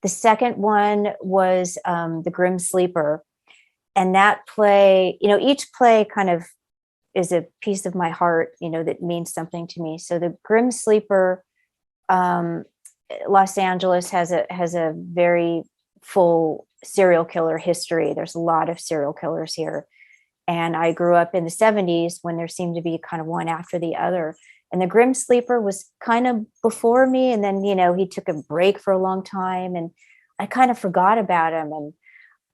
The second one was The Grim Sleeper. And that play, each play kind of is a piece of my heart, that means something to me. So The Grim Sleeper, Los Angeles has a very full serial killer history. There's a lot of serial killers here. And I grew up in the 70s when there seemed to be kind of one after the other. And The Grim Sleeper was kind of before me. And then, he took a break for a long time and I kind of forgot about him. And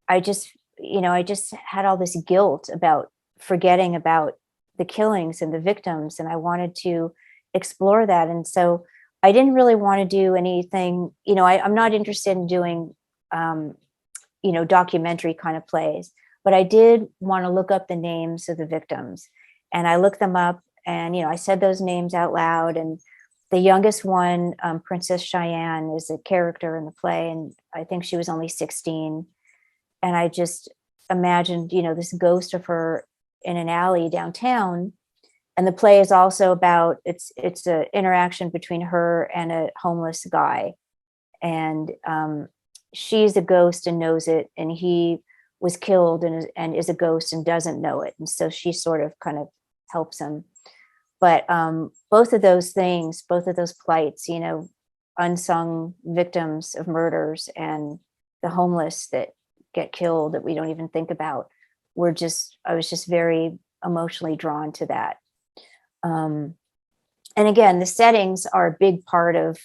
I just had all this guilt about forgetting about the killings and the victims. And I wanted to explore that. And so I didn't really want to do anything, I'm not interested in doing, documentary kind of plays, but I did want to look up the names of the victims. And I looked them up and, I said those names out loud. And the youngest one, Princess Cheyenne, is a character in the play. And I think she was only 16. And I just imagined, this ghost of her in an alley downtown. And the play is also about, it's an interaction between her and a homeless guy. And she's a ghost and knows it. And he was killed and is a ghost and doesn't know it. And so she sort of kind of helps him. But both of those plights, unsung victims of murders and the homeless that get killed that we don't even think about, I was just very emotionally drawn to that. And again, the settings are a big part of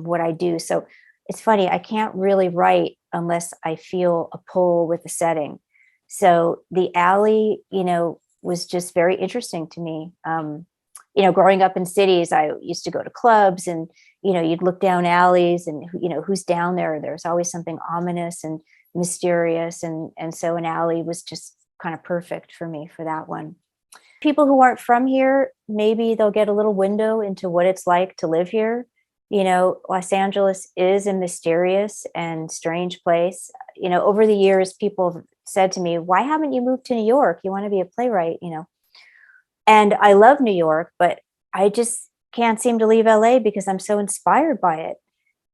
what I do. So it's funny, I can't really write unless I feel a pull with the setting. So the alley, was just very interesting to me. Growing up in cities, I used to go to clubs and, you'd look down alleys and, who's down there. There's always something ominous and mysterious. And so an alley was just kind of perfect for me for that one. People who aren't from here, maybe they'll get a little window into what it's like to live here. Los Angeles is a mysterious and strange place. Over the years, people have said to me, why haven't you moved to New York? You want to be a playwright, And I love New York, but I just can't seem to leave LA because I'm so inspired by it.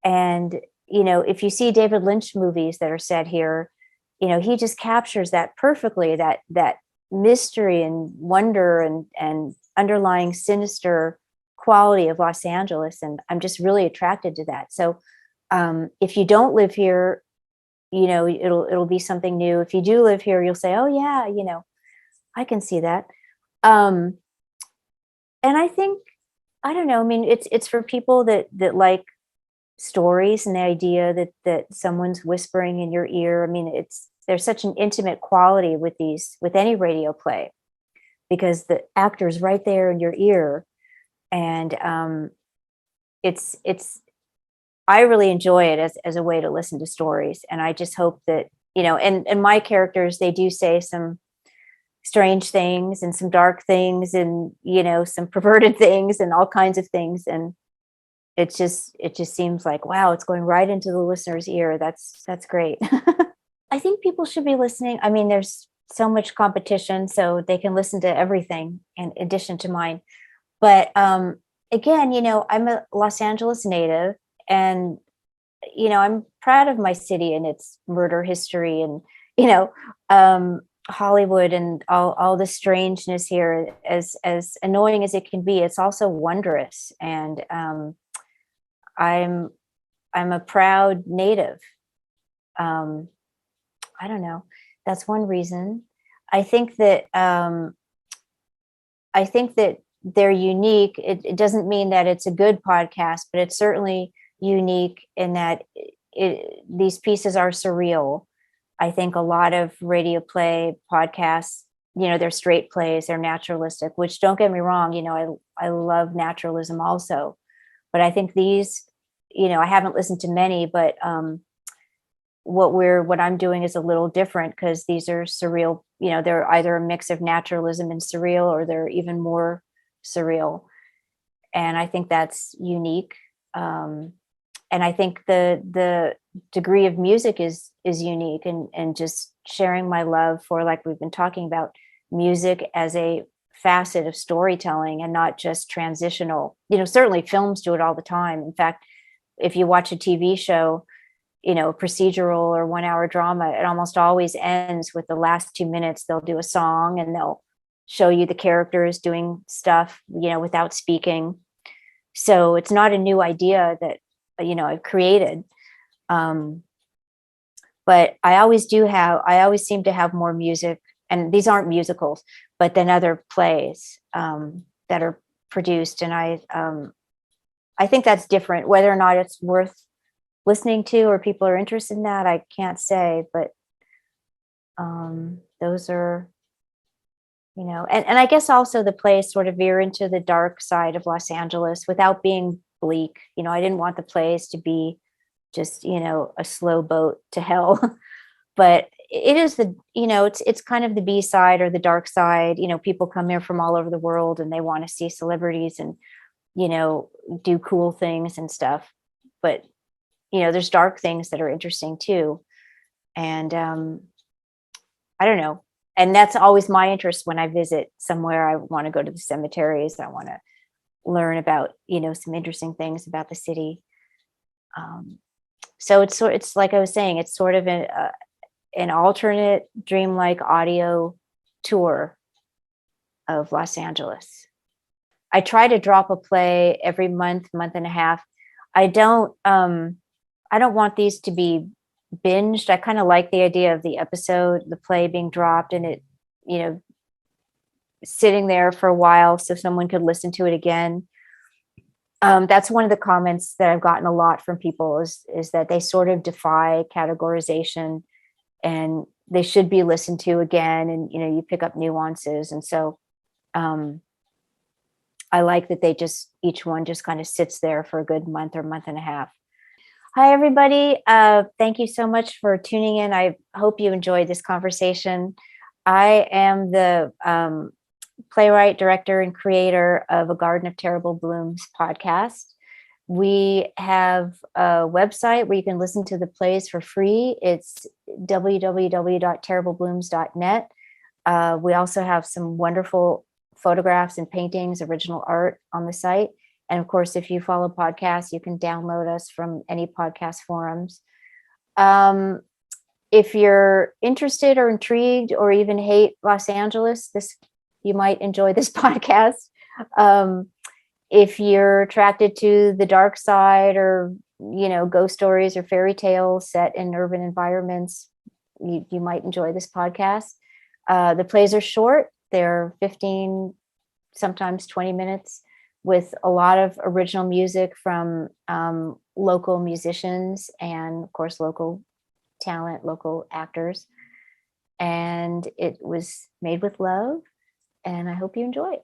And, if you see David Lynch movies that are set here, he just captures that perfectly, that mystery and wonder and underlying sinister quality of Los Angeles. And I'm just really attracted to that. So if you don't live here, it'll be something new. If you do live here, you'll say, oh yeah, I can see that. And I think, I don't know, I mean, it's for people that like stories and the idea that someone's whispering in your ear. I mean, there's such an intimate quality with any radio play because the actor's right there in your ear. And I really enjoy it as a way to listen to stories. And I just hope that, and my characters, they do say some strange things and some dark things and, some perverted things and all kinds of things. And it just seems like, wow, it's going right into the listener's ear. That's great. I think people should be listening. I mean, there's so much competition, so they can listen to everything in addition to mine. But again, I'm a Los Angeles native and, I'm proud of my city and its murder history and, Hollywood and all the strangeness here, as annoying as it can be, it's also wondrous. And I'm a proud native. I don't know. That's one reason. I think that they're unique. It doesn't mean that it's a good podcast, but it's certainly unique in that these pieces are surreal. I think a lot of radio play podcasts, they're straight plays, they're naturalistic, which don't get me wrong, I love naturalism also. But I think these, I haven't listened to many, but what I'm doing is a little different because these are surreal, they're either a mix of naturalism and surreal, or they're even more surreal. And I think that's unique. And I think the degree of music is unique, and just sharing my love for, like we've been talking about, music as a facet of storytelling and not just transitional. Certainly films do it all the time. In fact, if you watch a TV show, a procedural or 1 hour drama, it almost always ends with the last 2 minutes. They'll do a song and they'll show you the characters doing stuff, without speaking. So it's not a new idea that, I've created. But I always seem to have more music, and these aren't musicals, but then other plays that are produced. And I think that's different. Whether or not it's worth listening to or people are interested in that, I can't say, but those are, and I guess also the plays sort of veer into the dark side of Los Angeles without being bleak. I didn't want the plays to be just, a slow boat to hell, but it is it's kind of the B side or the dark side. People come here from all over the world and they want to see celebrities and, do cool things and stuff. But, there's dark things that are interesting too. And I don't know. And that's always my interest when I visit somewhere. I want to go to the cemeteries. I want to learn about, some interesting things about the city. So it's like I was saying, it's sort of an alternate dreamlike audio tour of Los Angeles. I try to drop a play every month and a half. I don't want these to be binged. I kind of like the idea of the play being dropped and it, sitting there for a while so someone could listen to it again. That's one of the comments that I've gotten a lot from people is that they sort of defy categorization and they should be listened to again. And, you pick up nuances. And so I like that each one just kind of sits there for a good month or month and a half. Hi, everybody. Thank you so much for tuning in. I hope you enjoyed this conversation. I am the playwright, director, and creator of A Garden of Terrible Blooms podcast. We have a website where you can listen to the plays for free. It's www.terribleblooms.net. We also have some wonderful photographs and paintings, original art on the site. And of course, if you follow podcasts, you can download us from any podcast forums. If you're interested or intrigued or even hate Los Angeles, you might enjoy this podcast. If you're attracted to the dark side or, ghost stories or fairy tales set in urban environments, you might enjoy this podcast. The plays are short. They're 15, sometimes 20 minutes with a lot of original music from local musicians and, of course, local talent, local actors. And it was made with love. And I hope you enjoy it.